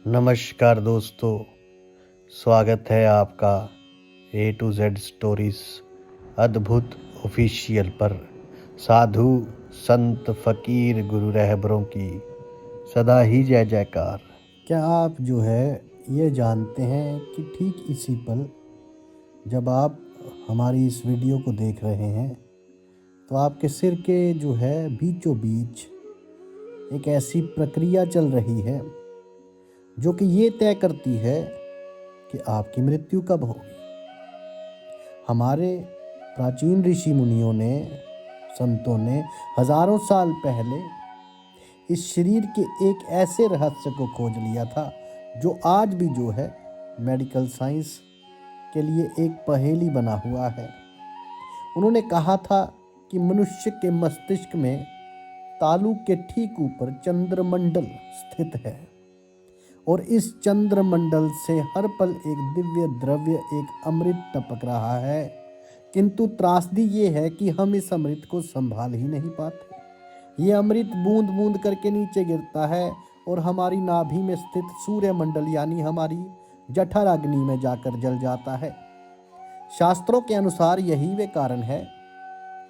नमस्कार दोस्तों, स्वागत है आपका A to Z स्टोरीज अद्भुत ऑफिशियल पर। साधु संत फकीर गुरु रहबरों की सदा ही जय जयकार। क्या आप ये जानते हैं कि ठीक इसी पल जब आप हमारी इस वीडियो को देख रहे हैं तो आपके सिर के बीचों बीच एक ऐसी प्रक्रिया चल रही है जो कि ये तय करती है कि आपकी मृत्यु कब होगी। हमारे प्राचीन ऋषि मुनियों ने, संतों ने हजारों साल पहले इस शरीर के एक ऐसे रहस्य को खोज लिया था जो आज भी मेडिकल साइंस के लिए एक पहेली बना हुआ है। उन्होंने कहा था कि मनुष्य के मस्तिष्क में तालु के ठीक ऊपर चंद्रमंडल स्थित है और इस चंद्रमंडल से हर पल एक दिव्य द्रव्य, एक अमृत टपक रहा है। किंतु त्रासदी ये है कि हम इस अमृत को संभाल ही नहीं पाते। ये अमृत बूंद बूंद करके नीचे गिरता है और हमारी नाभि में स्थित सूर्य मंडल यानी हमारी जठराग्नि में जाकर जल जाता है। शास्त्रों के अनुसार यही वे कारण है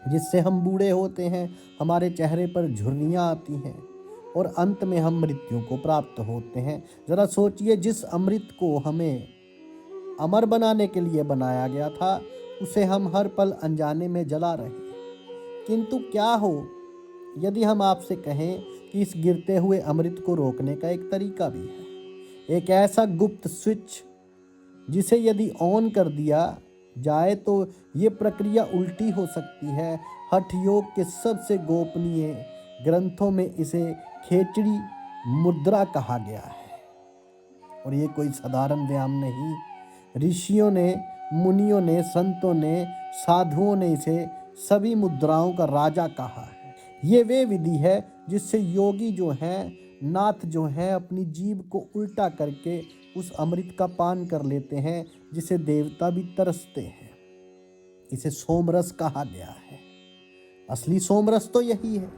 जिससे हम बूढ़े होते हैं, हमारे चेहरे पर झुर्रियां आती हैं और अंत में हम मृत्यु को प्राप्त होते हैं। जरा सोचिए, जिस अमृत को हमें अमर बनाने के लिए बनाया गया था उसे हम हर पल अनजाने में जला रहे हैं। किंतु क्या हो यदि हम आपसे कहें कि इस गिरते हुए अमृत को रोकने का एक तरीका भी है, एक ऐसा गुप्त स्विच जिसे यदि ऑन कर दिया जाए तो ये प्रक्रिया उल्टी हो सकती है। हठ योग के सबसे गोपनीय ग्रंथों में इसे खेचड़ी मुद्रा कहा गया है और ये कोई साधारण व्यायाम नहीं। ऋषियों ने, मुनियों ने, संतों ने, साधुओं ने इसे सभी मुद्राओं का राजा कहा है। ये वे विधि है जिससे योगी नाथ अपनी जीभ को उल्टा करके उस अमृत का पान कर लेते हैं जिसे देवता भी तरसते हैं। इसे सोमरस कहा गया है। असली सोमरस तो यही है,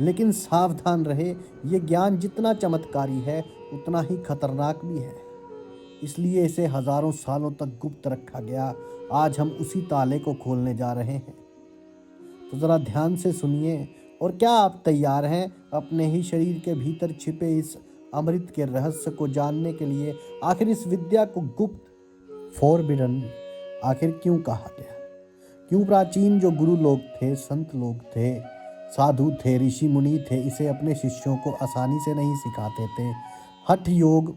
लेकिन सावधान रहे, ये ज्ञान जितना चमत्कारी है उतना ही खतरनाक भी है। इसलिए इसे हजारों सालों तक गुप्त रखा गया। आज हम उसी ताले को खोलने जा रहे हैं, तो जरा ध्यान से सुनिए। और क्या आप तैयार हैं अपने ही शरीर के भीतर छिपे इस अमृत के रहस्य को जानने के लिए? आखिर इस विद्या को गुप्त, फॉरबिडन आखिर क्यों कहा गया? क्यों प्राचीन जो गुरु लोग थे, संत लोग थे, साधु थे, ऋषि मुनि थे, इसे अपने शिष्यों को आसानी से नहीं सिखाते थे? हठ योग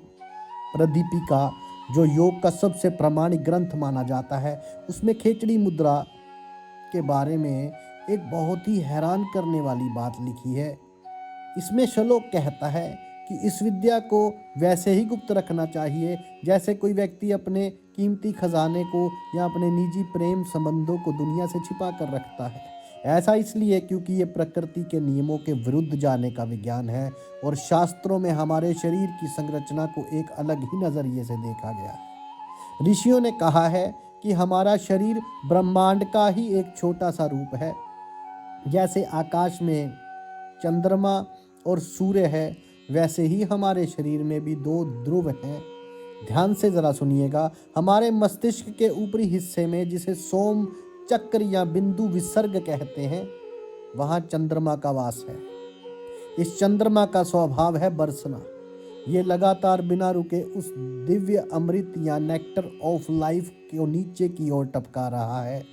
प्रदीपिका, जो योग का सबसे प्रामाणिक ग्रंथ माना जाता है, उसमें खेचड़ी मुद्रा के बारे में एक बहुत ही हैरान करने वाली बात लिखी है। इसमें श्लोक कहता है कि इस विद्या को वैसे ही गुप्त रखना चाहिए जैसे कोई व्यक्ति अपने कीमती खजाने को या अपने निजी प्रेम संबंधों को दुनिया से छिपा कर रखता है। ऐसा इसलिए क्योंकि ये प्रकृति के नियमों के विरुद्ध जाने का विज्ञान है और शास्त्रों में हमारे शरीर की संरचना को एक अलग ही नजरिए से देखा गया है। ऋषियों ने कहा है कि हमारा शरीर ब्रह्मांड का ही एक छोटा सा रूप है। जैसे आकाश में चंद्रमा और सूर्य है, वैसे ही हमारे शरीर में भी दो ध्रुव हैं। ध्यान से जरा सुनिएगा। हमारे मस्तिष्क के ऊपरी हिस्से में, जिसे सोम चक्र या बिंदु विसर्ग कहते हैं, वहां चंद्रमा का वास है। इस चंद्रमा का स्वभाव है बरसना। ये लगातार बिना रुके उस दिव्य अमृत या नेक्टर ऑफ लाइफ को नीचे की ओर टपका रहा है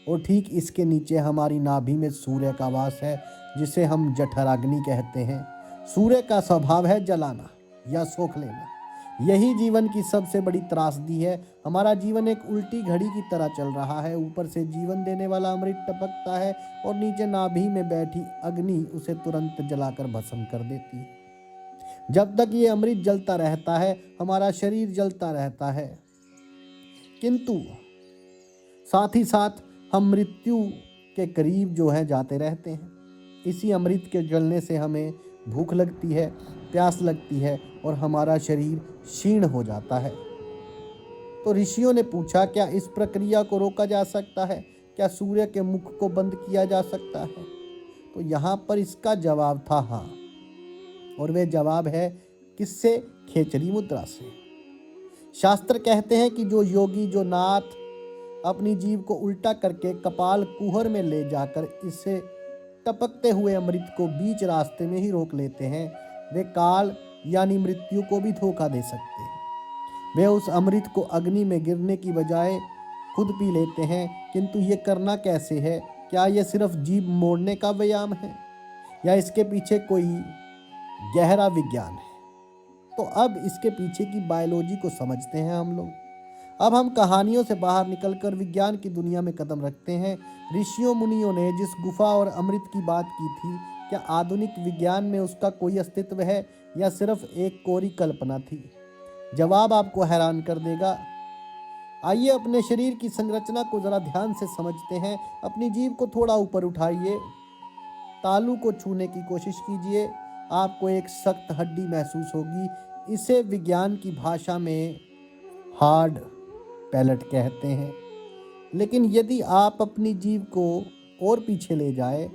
और ठीक इसके नीचे हमारी नाभि में सूर्य का वास है, जिसे हम जठराग्नि कहते हैं। सूर्य का स्वभाव है जलाना या सोख लेना। यही जीवन की सबसे बड़ी त्रासदी है। हमारा जीवन एक उल्टी घड़ी की तरह चल रहा है। ऊपर से जीवन देने वाला अमृत टपकता है और नीचे नाभि में बैठी अग्नि उसे तुरंत जलाकर भस्म कर देती है। जब तक ये अमृत जलता रहता है, हमारा शरीर जलता रहता है, किंतु साथ ही साथ हम मृत्यु के करीब जाते रहते हैं। इसी अमृत के जलने से हमें भूख लगती है, प्यास लगती है और हमारा शरीर क्षीण हो जाता है। तो ऋषियों ने पूछा, क्या इस प्रक्रिया को रोका जा सकता है? क्या सूर्य के मुख को बंद किया जा सकता है? तो यहाँ पर इसका जवाब था हाँ, और वह जवाब है किससे? खेचरी मुद्रा से। शास्त्र कहते हैं कि जो योगी, जो नाथ अपनी जीभ को उल्टा करके कपाल कुहर में ले जाकर इससे टपकते हुए अमृत को बीच रास्ते में ही रोक लेते हैं, वे काल यानी मृत्यु को भी धोखा दे सकते हैं। वे उस अमृत को अग्नि में गिरने की बजाय खुद पी लेते हैं। किंतु ये करना कैसे है? क्या ये सिर्फ जीभ मोड़ने का व्यायाम है या इसके पीछे कोई गहरा विज्ञान है? तो अब इसके पीछे की बायोलॉजी को समझते हैं हम लोग। अब हम कहानियों से बाहर निकलकर विज्ञान की दुनिया में कदम रखते हैं। ऋषियों मुनियों ने जिस गुफा और अमृत की बात की थी, क्या आधुनिक विज्ञान में उसका कोई अस्तित्व है या सिर्फ एक कोरी कल्पना थी? जवाब आपको हैरान कर देगा। आइए अपने शरीर की संरचना को जरा ध्यान से समझते हैं। अपनी जीभ को थोड़ा ऊपर उठाइए, तालू को छूने की कोशिश कीजिए। आपको एक सख्त हड्डी महसूस होगी। इसे विज्ञान की भाषा में हार्ड पैलेट कहते हैं। लेकिन यदि आप अपनी जीभ को और पीछे ले जाए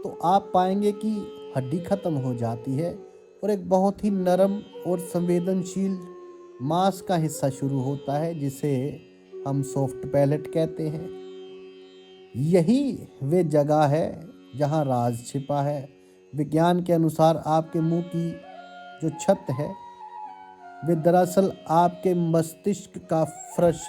तो आप पाएंगे कि हड्डी खत्म हो जाती है और एक बहुत ही नरम और संवेदनशील मांस का हिस्सा शुरू होता है, जिसे हम सॉफ्ट पैलेट कहते हैं। यही वे जगह है जहां राज छिपा है। विज्ञान के अनुसार आपके मुंह की जो छत है वे दरअसल आपके मस्तिष्क का फर्श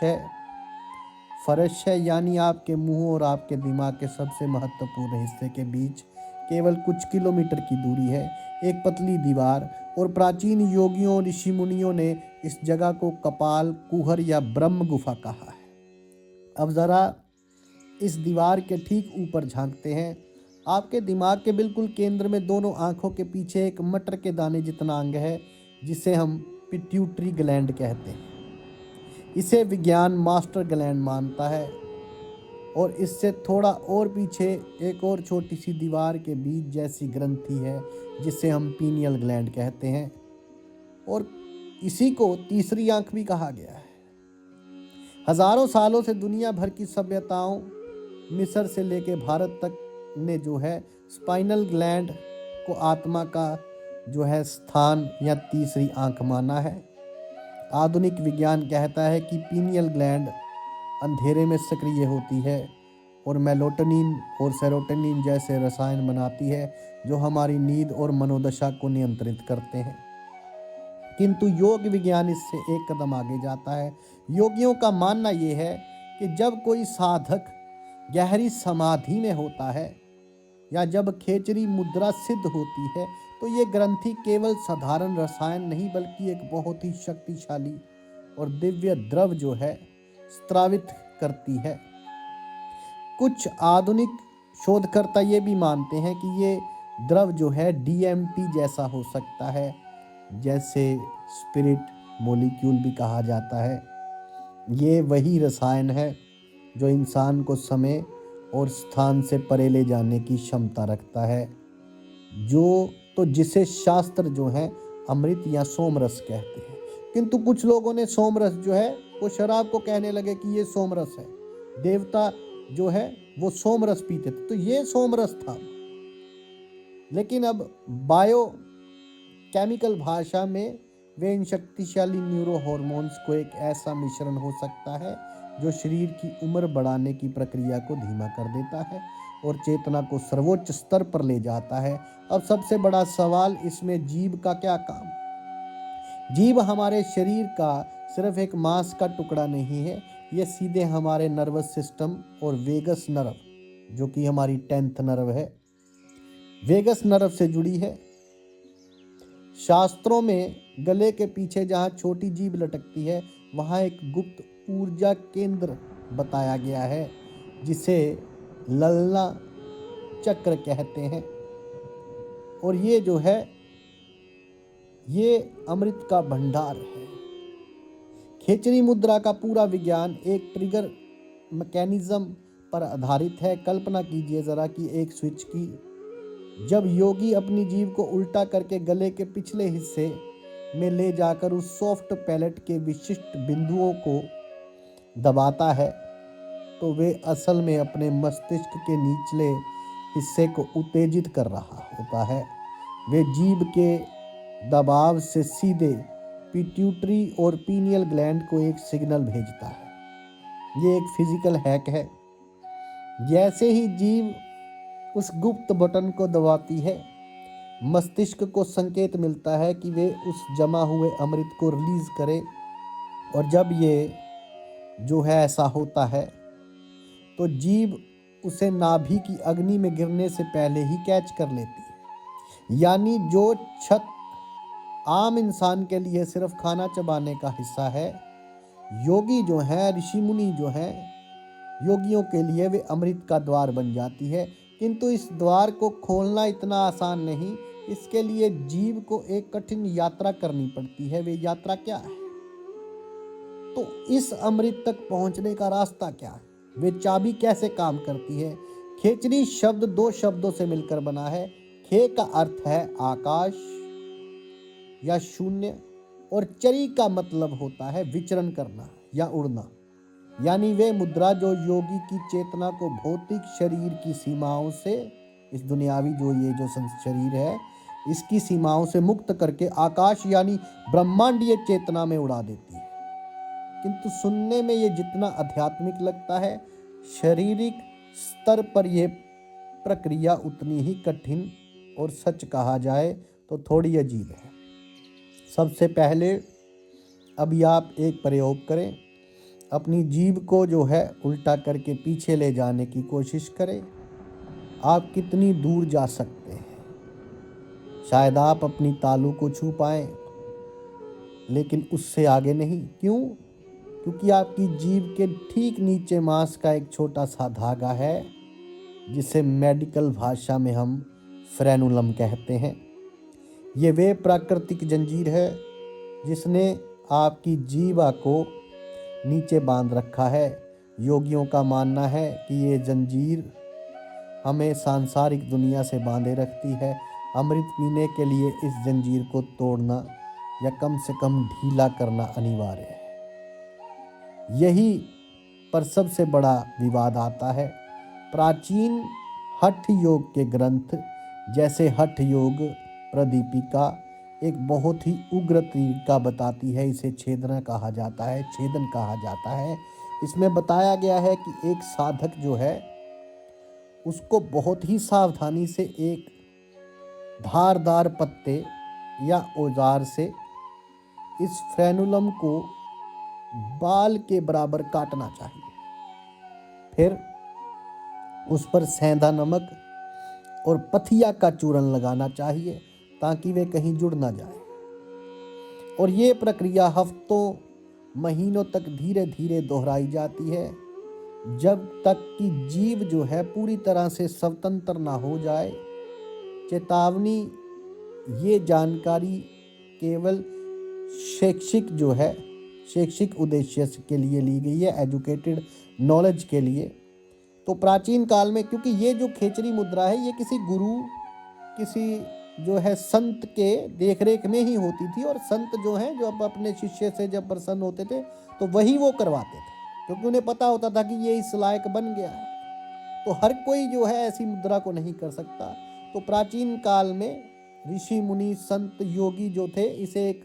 है, यानी आपके मुंह और आपके दिमाग के सबसे महत्वपूर्ण हिस्से के बीच केवल कुछ किलोमीटर की दूरी है एक पतली दीवार। और प्राचीन योगियों और ऋषि मुनियों ने इस जगह को कपाल कुहर या ब्रह्म गुफा कहा है। अब जरा इस दीवार के ठीक ऊपर झांकते हैं। आपके दिमाग के बिल्कुल केंद्र में दोनों आंखों के पीछे एक मटर के दाने जितना अंग है, जिसे हम पिट्यूटरी ग्लैंड कहते हैं। इसे विज्ञान मास्टर ग्लैंड मानता है। और इससे थोड़ा और पीछे एक और छोटी सी दीवार के बीच जैसी ग्रंथि है, जिसे हम पीनियल ग्लैंड कहते हैं। और इसी को तीसरी आंख भी कहा गया है। हजारों सालों से दुनिया भर की सभ्यताओं, मिस्र से लेकर भारत तक ने जो है स्पाइनल ग्लैंड को आत्मा का जो है स्थान या तीसरी आंख माना है। आधुनिक विज्ञान कहता है कि पीनियल ग्लैंड अंधेरे में सक्रिय होती है और मेलाटोनिन और सेरोटोनिन जैसे रसायन बनाती है, जो हमारी नींद और मनोदशा को नियंत्रित करते हैं। किंतु योग विज्ञान इससे एक कदम आगे जाता है। योगियों का मानना यह है कि जब कोई साधक गहरी समाधि में होता है या जब खेचरी मुद्रा सिद्ध होती है, तो ये ग्रंथि केवल साधारण रसायन नहीं बल्कि एक बहुत ही शक्तिशाली और दिव्य द्रव जो है स्त्रावित करती है। कुछ आधुनिक शोधकर्ता ये भी मानते हैं कि ये द्रव जो है DMT जैसा हो सकता है, जैसे स्पिरिट मॉलिक्यूल भी कहा जाता है। ये वही रसायन है जो इंसान को समय और स्थान से परे ले जाने की क्षमता रखता है, जिसे शास्त्र जो है अमृत या सोमरस कहते हैं। किंतु कुछ लोगों ने सोमरस जो है वो शराब को कहने लगे कि ये सोमरस है। देवता जो है वो सोमरस पीते थे, तो ये सोमरस था। लेकिन अब बायो केमिकल भाषा में वे इन शक्तिशाली न्यूरो हॉर्मोन्स को एक ऐसा मिश्रण हो सकता है जो शरीर की उम्र बढ़ाने की प्रक्रिया को धीमा कर देता है और चेतना को सर्वोच्च स्तर पर ले जाता है। अब सबसे बड़ा सवाल, इसमें जीभ का क्या काम? जीभ हमारे शरीर का सिर्फ एक मांस का टुकड़ा नहीं है, यह सीधे हमारे नर्वस सिस्टम और वेगस नर्व, जो कि हमारी 10th नर्व है, वेगस नर्व से जुड़ी है। शास्त्रों में गले के पीछे जहाँ छोटी जीभ लटकती है वहाँ एक गुप्त ऊर्जा केंद्र बताया गया है, जिसे ललना चक्र कहते हैं। और ये जो है ये अमृत का भंडार है। खेचरी मुद्रा का पूरा विज्ञान एक ट्रिगर मैकेनिज्म पर आधारित है। कल्पना कीजिए जरा कि एक स्विच की, जब योगी अपनी जीभ को उल्टा करके गले के पिछले हिस्से में ले जाकर उस सॉफ्ट पैलेट के विशिष्ट बिंदुओं को दबाता है, तो वे असल में अपने मस्तिष्क के निचले हिस्से को उत्तेजित कर रहा होता है। वे जीभ के दबाव से सीधे पिट्यूटरी और पीनियल ग्लैंड को एक सिग्नल भेजता है। ये एक फिजिकल हैक है। जैसे ही जीभ उस गुप्त बटन को दबाती है, मस्तिष्क को संकेत मिलता है कि वे उस जमा हुए अमृत को रिलीज करे। और जब ये जो है ऐसा होता है तो जीभ उसे नाभि की अग्नि में गिरने से पहले ही कैच कर लेती है। यानी जो छत आम इंसान के लिए सिर्फ खाना चबाने का हिस्सा है, योगी जो है, ऋषि मुनि जो है, योगियों के लिए वे अमृत का द्वार बन जाती है। किंतु इस द्वार को खोलना इतना आसान नहीं। इसके लिए जीव को एक कठिन यात्रा करनी पड़ती है। वे यात्रा क्या है? तो इस अमृत तक पहुंचने का रास्ता क्या है? वे चाबी कैसे काम करती है? खेचरी शब्द दो शब्दों से मिलकर बना है। खे का अर्थ है आकाश या शून्य, और चरी का मतलब होता है विचरण करना या उड़ना। यानी वे मुद्रा जो योगी की चेतना को भौतिक शरीर की सीमाओं से, इस दुनियावी जो ये जो शरीर है, इसकी सीमाओं से मुक्त करके आकाश यानी ब्रह्मांडीय चेतना में उड़ा देती है। किंतु सुनने में ये जितना आध्यात्मिक लगता है, शारीरिक स्तर पर यह प्रक्रिया उतनी ही कठिन और सच कहा जाए तो थोड़ी अजीब है। सबसे पहले अभी आप एक प्रयोग करें। अपनी जीभ को जो है उल्टा करके पीछे ले जाने की कोशिश करें। आप कितनी दूर जा सकते हैं? शायद आप अपनी तालू को छू पाएं, लेकिन उससे आगे नहीं। क्यों? क्योंकि आपकी जीभ के ठीक नीचे मांस का एक छोटा सा धागा है, जिसे मेडिकल भाषा में हम फ्रेनुलम कहते हैं। ये वे प्राकृतिक जंजीर है जिसने आपकी जीवा को नीचे बांध रखा है। योगियों का मानना है कि ये जंजीर हमें सांसारिक दुनिया से बांधे रखती है। अमृत पीने के लिए इस जंजीर को तोड़ना या कम से कम ढीला करना अनिवार्य है। यही पर सबसे बड़ा विवाद आता है। प्राचीन हठ योग के ग्रंथ जैसे हठ योग प्रदीपिका एक बहुत ही उग्र तरीका बताती है। इसे छेदन कहा जाता है। इसमें बताया गया है कि एक साधक जो है उसको बहुत ही सावधानी से एक धारदार पत्ते या औजार से इस फ्रेनुलम को बाल के बराबर काटना चाहिए। फिर उस पर सेंधा नमक और पथिया का चूर्ण लगाना चाहिए ताकि वे कहीं जुड़ ना जाए। और ये प्रक्रिया हफ्तों महीनों तक धीरे धीरे दोहराई जाती है, जब तक कि जीव जो है पूरी तरह से स्वतंत्र ना हो जाए। चेतावनी, ये जानकारी केवल शैक्षिक उद्देश्य के लिए ली गई है, एजुकेटेड नॉलेज के लिए। तो प्राचीन काल में, क्योंकि ये जो खेचरी मुद्रा है ये किसी गुरु, किसी जो है संत के देखरेख में ही होती थी। और संत जो हैं जो अपने शिष्य से जब प्रसन्न होते थे तो वही वो करवाते थे, क्योंकि उन्हें पता होता था कि ये इस लायक बन गया है। तो हर कोई जो है ऐसी मुद्रा को नहीं कर सकता। तो प्राचीन काल में ऋषि मुनि संत योगी जो थे इसे एक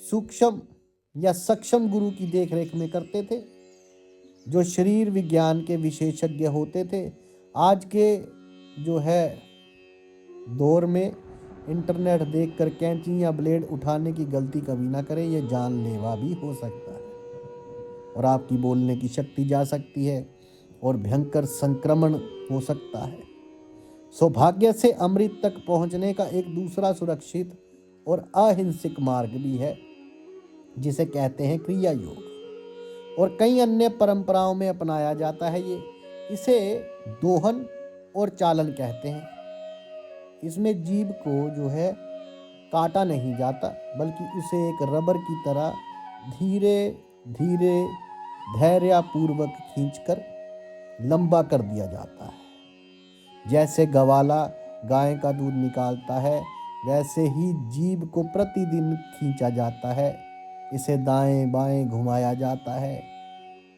सूक्ष्म या सक्षम गुरु की देखरेख में करते थे, जो शरीर विज्ञान के विशेषज्ञ होते थे। आज के जो है दौर में इंटरनेट देखकर कैंची या ब्लेड उठाने की गलती कभी ना करें। यह जानलेवा भी हो सकता है और आपकी बोलने की शक्ति जा सकती है और भयंकर संक्रमण हो सकता है। सौभाग्य से अमृत तक पहुंचने का एक दूसरा सुरक्षित और अहिंसक मार्ग भी है, जिसे कहते हैं क्रिया योग, और कई अन्य परंपराओं में अपनाया जाता है। इसे दोहन और चालन कहते हैं। इसमें जीभ को जो है काटा नहीं जाता, बल्कि उसे एक रबर की तरह धीरे धीरे धैर्यपूर्वक खींचकर लंबा कर दिया जाता है। जैसे गवाला गाय का दूध निकालता है, वैसे ही जीभ को प्रतिदिन खींचा जाता है। इसे दाएं बाएं घुमाया जाता है।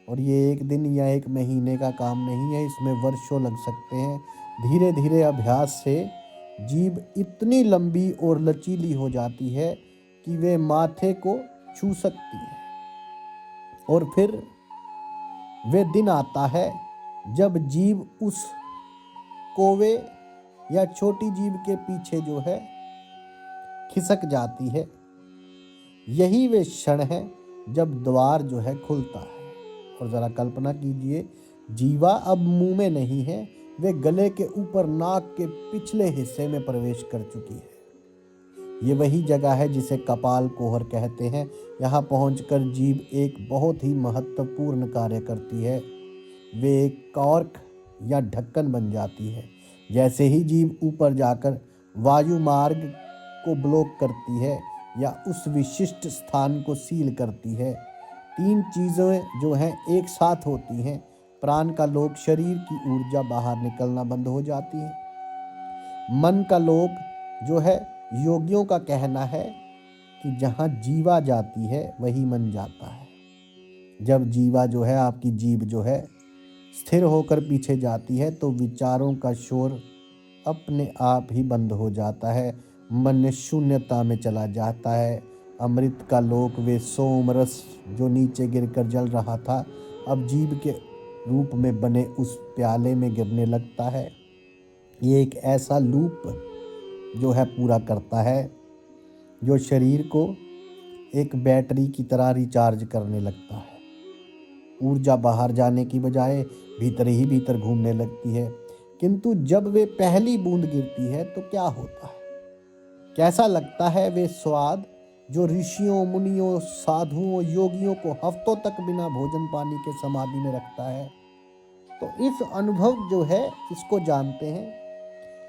और ये एक दिन या एक महीने का काम नहीं है, इसमें वर्षों लग सकते हैं। धीरे धीरे अभ्यास से जीभ इतनी लंबी और लचीली हो जाती है कि वे माथे को छू सकती है। और फिर वे दिन आता है जब जीभ उस कोवे या छोटी जीभ के पीछे जो है खिसक जाती है। यही वे क्षण है जब द्वार जो है खुलता है। और जरा कल्पना कीजिए, जीवा अब मुंह में नहीं है, वे गले के ऊपर नाक के पिछले हिस्से में प्रवेश कर चुकी है। ये वही जगह है जिसे कपाल कुहर कहते हैं। यहाँ पहुंचकर जीभ एक बहुत ही महत्वपूर्ण कार्य करती है। वे एक कॉर्क या ढक्कन बन जाती है। जैसे ही जीभ ऊपर जाकर वायु मार्ग को ब्लॉक करती है या उस विशिष्ट स्थान को सील करती है, तीन चीज़ें जो हैं एक साथ होती हैं। प्राण का लोक, शरीर की ऊर्जा बाहर निकलना बंद हो जाती है। मन का लोक जो है, योगियों का कहना है कि जहाँ जीवा जाती है वही मन जाता है। जब जीवा जो है, आपकी जीभ जो है स्थिर होकर पीछे जाती है तो विचारों का शोर अपने आप ही बंद हो जाता है। मन शून्यता में चला जाता है। अमृत का लोक, वे सोम रस जो नीचे गिरकर जल रहा था, अब जीभ के रूप में बने उस प्याले में गिरने लगता है। ये एक ऐसा लूप जो है पूरा करता है जो शरीर को एक बैटरी की तरह रिचार्ज करने लगता है। ऊर्जा बाहर जाने की बजाय भीतर ही भीतर घूमने लगती है। किंतु जब वे पहली बूंद गिरती है तो क्या होता है, कैसा लगता है वे स्वाद जो ऋषियों, मुनियों, साधुओं, योगियों को हफ्तों तक बिना भोजन पानी के समाधि में रखता है। तो इस अनुभव जो है, इसको जानते हैं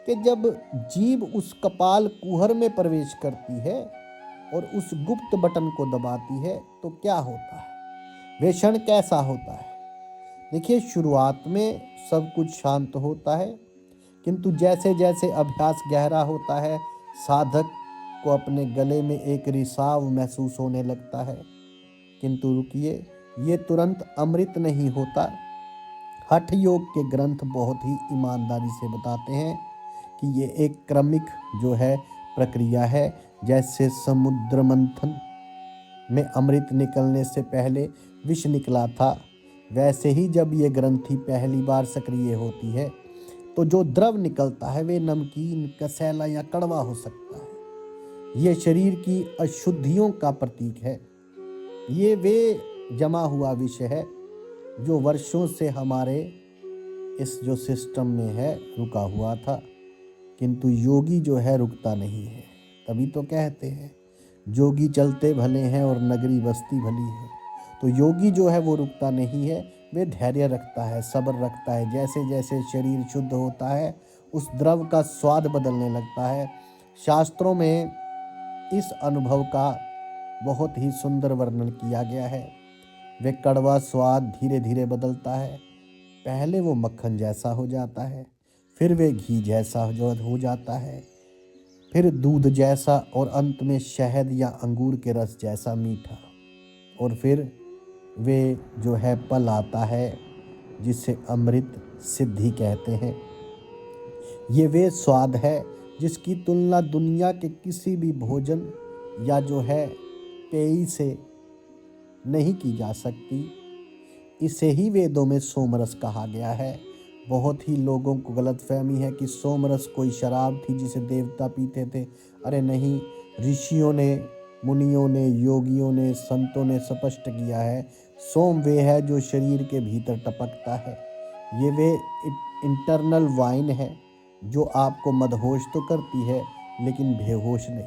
कि जब जीभ उस कपाल कुहर में प्रवेश करती है और उस गुप्त बटन को दबाती है तो क्या होता है, वे क्षण कैसा होता है। देखिए, शुरुआत में सब कुछ शांत होता है, किंतु जैसे जैसे अभ्यास गहरा होता है, साधक को अपने गले में एक रिसाव महसूस होने लगता है। किंतु रुकिए, ये तुरंत अमृत नहीं होता। हठ योग के ग्रंथ बहुत ही ईमानदारी से बताते हैं कि ये एक क्रमिक जो है प्रक्रिया है। जैसे समुद्र मंथन में अमृत निकलने से पहले विष निकला था, वैसे ही जब ये ग्रंथि पहली बार सक्रिय होती है तो जो द्रव निकलता है वे नमकीन, कसैला या कड़वा हो सकता है। ये शरीर की अशुद्धियों का प्रतीक है। ये वे जमा हुआ विष है जो वर्षों से हमारे इस जो सिस्टम में है रुका हुआ था। किंतु योगी जो है रुकता नहीं है। तभी तो कहते हैं, जोगी चलते भले हैं और नगरी बस्ती भली है। तो योगी जो है वो रुकता नहीं है, वे धैर्य रखता है, सब्र रखता है। जैसे जैसे शरीर शुद्ध होता है, उस द्रव का स्वाद बदलने लगता है। शास्त्रों में इस अनुभव का बहुत ही सुंदर वर्णन किया गया है। वे कड़वा स्वाद धीरे धीरे बदलता है। पहले वो मक्खन जैसा हो जाता है, फिर वे घी जैसा जो हो जाता है, फिर दूध जैसा, और अंत में शहद या अंगूर के रस जैसा मीठा। और फिर वे जो है पल आता है जिसे अमृत सिद्धि कहते हैं। ये वे स्वाद है जिसकी तुलना दुनिया के किसी भी भोजन या जो है पेय से नहीं की जा सकती। इसे ही वेदों में सोमरस कहा गया है। बहुत ही लोगों को गलतफहमी है कि सोमरस कोई शराब थी जिसे देवता पीते थे। अरे नहीं, ऋषियों ने, मुनियों ने, योगियों ने, संतों ने स्पष्ट किया है, सोम वे है जो शरीर के भीतर टपकता है। ये वे इंटरनल वाइन है जो आपको मदहोश तो करती है लेकिन बेहोश नहीं।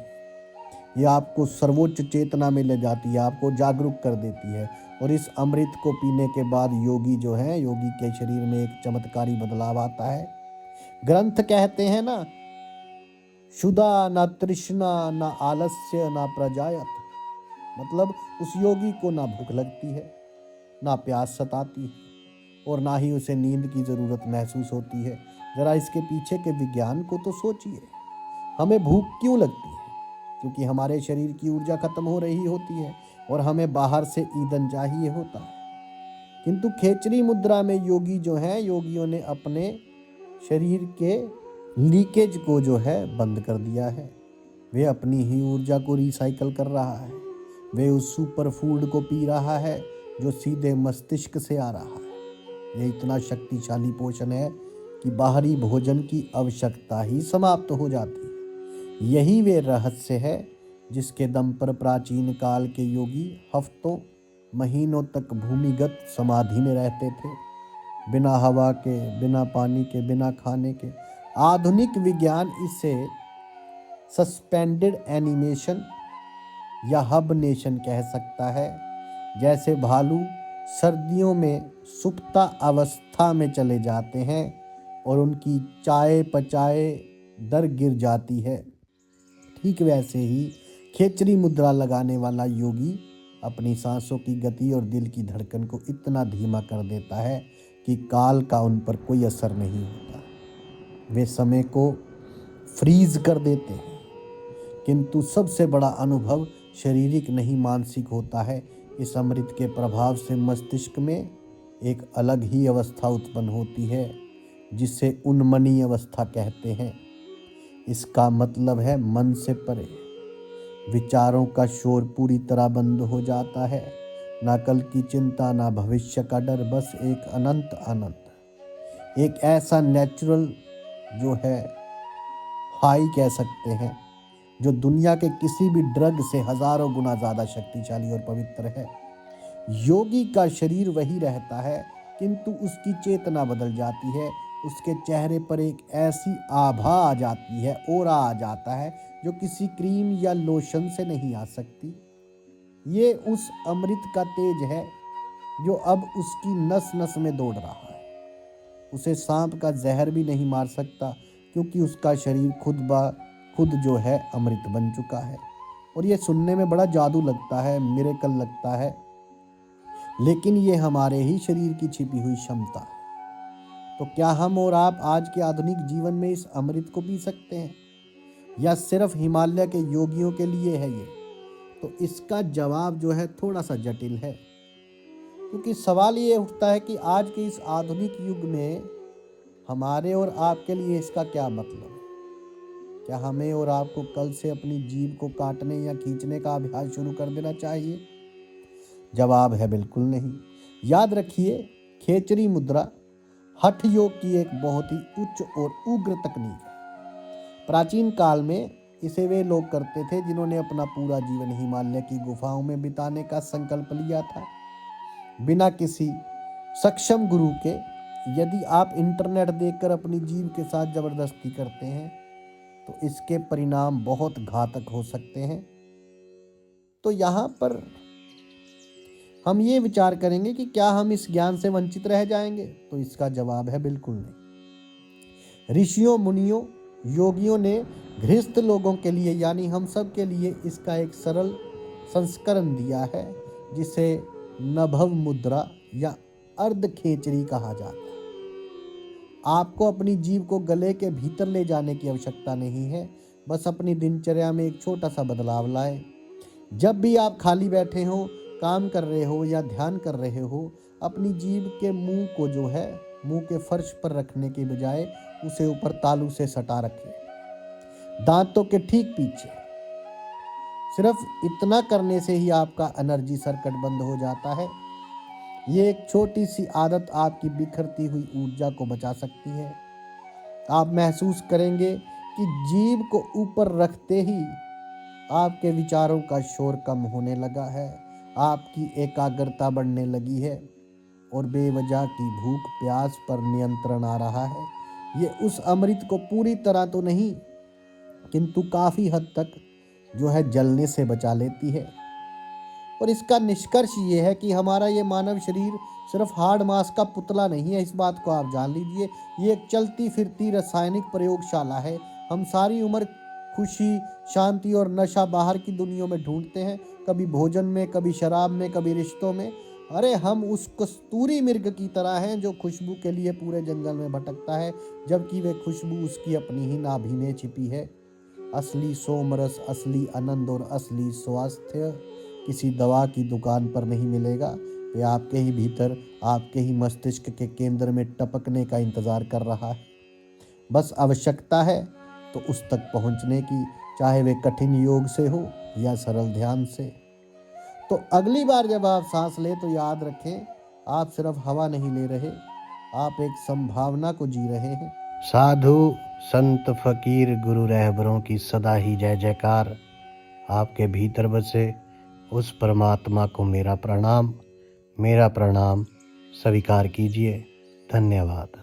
ये आपको सर्वोच्च चेतना में ले जाती है, आपको जागरूक कर देती है। और इस अमृत को पीने के बाद योगी जो है, योगी के शरीर में एक चमत्कारी बदलाव आता है। ग्रंथ कहते हैं ना, क्षुधा न तृष्णा न आलस्य न प्रजायत। मतलब उस योगी को ना भूख लगती है, ना प्यास सताती है, और ना ही उसे नींद की जरूरत महसूस होती है। जरा इसके पीछे के विज्ञान को तो सोचिए। हमें भूख क्यों लगती है? क्योंकि हमारे शरीर की ऊर्जा खत्म हो रही होती है और हमें बाहर से ईंधन चाहिए होता है। किंतु खेचरी मुद्रा में योगी जो हैं, योगियों ने अपने शरीर के लीकेज को जो है बंद कर दिया है। वे अपनी ही ऊर्जा को रिसाइकल कर रहा है। वे उस सुपर फूड को पी रहा है जो सीधे मस्तिष्क से आ रहा है। यह इतना शक्तिशाली पोषण है कि बाहरी भोजन की आवश्यकता ही समाप्त हो जाती है। यही वे रहस्य है जिसके दम पर प्राचीन काल के योगी हफ्तों महीनों तक भूमिगत समाधि में रहते थे, बिना हवा के, बिना पानी के, बिना खाने के। आधुनिक विज्ञान इसे सस्पेंडेड एनिमेशन या हबनेशन कह सकता है। जैसे भालू सर्दियों में सुप्ता अवस्था में चले जाते हैं और उनकी चाय पचाए दर गिर जाती है, ठीक वैसे ही खेचरी मुद्रा लगाने वाला योगी अपनी सांसों की गति और दिल की धड़कन को इतना धीमा कर देता है कि काल का उन पर कोई असर नहीं होता। वे समय को फ्रीज कर देते हैं। किंतु सबसे बड़ा अनुभव शारीरिक नहीं मानसिक होता है। इस अमृत के प्रभाव से मस्तिष्क में एक अलग ही अवस्था उत्पन्न होती है जिसे उन्मनी अवस्था कहते हैं। इसका मतलब है मन से परे। विचारों का शोर पूरी तरह बंद हो जाता है। ना कल की चिंता, ना भविष्य का डर, बस एक अनंत आनंद। एक ऐसा नेचुरल जो है हाई कह सकते हैं, जो दुनिया के किसी भी ड्रग से हजारों गुना ज़्यादा शक्तिशाली और पवित्र है। योगी का शरीर वही रहता है, किंतु उसकी चेतना बदल जाती है। उसके चेहरे पर एक ऐसी आभा आ जाती है, ओरा आ जाता है, जो किसी क्रीम या लोशन से नहीं आ सकती। ये उस अमृत का तेज है जो अब उसकी नस नस में दौड़ रहा है। उसे सांप का जहर भी नहीं मार सकता, क्योंकि उसका शरीर खुद जो है अमृत बन चुका है। और ये सुनने में बड़ा जादू लगता है, मिरेकल लगता है, लेकिन ये हमारे ही शरीर की छिपी हुई क्षमता है। तो क्या हम और आप आज के आधुनिक जीवन में इस अमृत को पी सकते हैं, या सिर्फ हिमालय के योगियों के लिए है ये? तो इसका जवाब जो है थोड़ा सा जटिल है, क्योंकि सवाल ये उठता है कि आज के इस आधुनिक युग में हमारे और आपके लिए इसका क्या मतलब है। क्या हमें और आपको कल से अपनी जीभ को काटने या खींचने का अभ्यास शुरू कर देना चाहिए? जवाब है बिल्कुल नहीं। याद रखिए, खेचरी मुद्रा हठ योग की एक बहुत ही उच्च और उग्र तकनीक है। प्राचीन काल में इसे वे लोग करते थे जिन्होंने अपना पूरा जीवन हिमालय की गुफाओं में बिताने का संकल्प लिया था, बिना किसी सक्षम गुरु के। यदि आप इंटरनेट देखकर अपनी जीभ के साथ जबरदस्ती करते हैं तो इसके परिणाम बहुत घातक हो सकते हैं। तो यहाँ पर हम ये विचार करेंगे कि क्या हम इस ज्ञान से वंचित रह जाएंगे? तो इसका जवाब है बिल्कुल नहीं। ऋषियों, मुनियों, योगियों ने गृहस्थ लोगों के लिए यानी हम सब के लिए इसका एक सरल संस्करण दिया है, जिसे नभव मुद्रा या अर्ध खेचरी कहा जाता है। आपको अपनी जीभ को गले के भीतर ले जाने की आवश्यकता नहीं है, बस अपनी दिनचर्या में एक छोटा सा बदलाव लाएं। जब भी आप खाली बैठे हो, काम कर रहे हो या ध्यान कर रहे हो, अपनी जीभ के मुंह को जो है मुंह के फर्श पर रखने के बजाय उसे ऊपर तालू से सटा रखें, दांतों के ठीक पीछे। सिर्फ इतना करने से ही आपका एनर्जी सर्किट बंद हो जाता है। ये एक छोटी सी आदत आपकी बिखरती हुई ऊर्जा को बचा सकती है। आप महसूस करेंगे कि जीभ को ऊपर रखते ही आपके विचारों का शोर कम होने लगा है, आपकी एकाग्रता बढ़ने लगी है और बेवजह की भूख प्यास पर नियंत्रण आ रहा है। ये उस अमृत को पूरी तरह तो नहीं, किंतु काफ़ी हद तक जो है जलने से बचा लेती है। और इसका निष्कर्ष ये है कि हमारा ये मानव शरीर सिर्फ हार्ड मास का पुतला नहीं है। इस बात को आप जान लीजिए, ये एक चलती फिरती रासायनिक प्रयोगशाला है। हम सारी उम्र खुशी, शांति और नशा बाहर की दुनिया में ढूंढते हैं, कभी भोजन में, कभी शराब में, कभी रिश्तों में। अरे हम उस कस्तूरी मृग की तरह हैं जो खुशबू के लिए पूरे जंगल में भटकता है, जबकि वे खुशबू उसकी अपनी ही नाभि में छिपी है। असली सोमरस, असली आनंद और असली स्वास्थ्य किसी दवा की दुकान पर नहीं मिलेगा। वे आपके ही भीतर, आपके ही मस्तिष्क के केंद्र में टपकने का इंतजार कर रहा है। बस आवश्यकता है तो उस तक पहुंचने की, चाहे वे कठिन योग से हो या सरल ध्यान से। तो अगली बार जब आप सांस लें तो याद रखें, आप सिर्फ हवा नहीं ले रहे, आप एक संभावना को जी रहे हैं। साधु संत फकीर गुरु रहबरों की सदा ही जय जयकार। आपके भीतर बसे उस परमात्मा को मेरा प्रणाम स्वीकार कीजिए। धन्यवाद।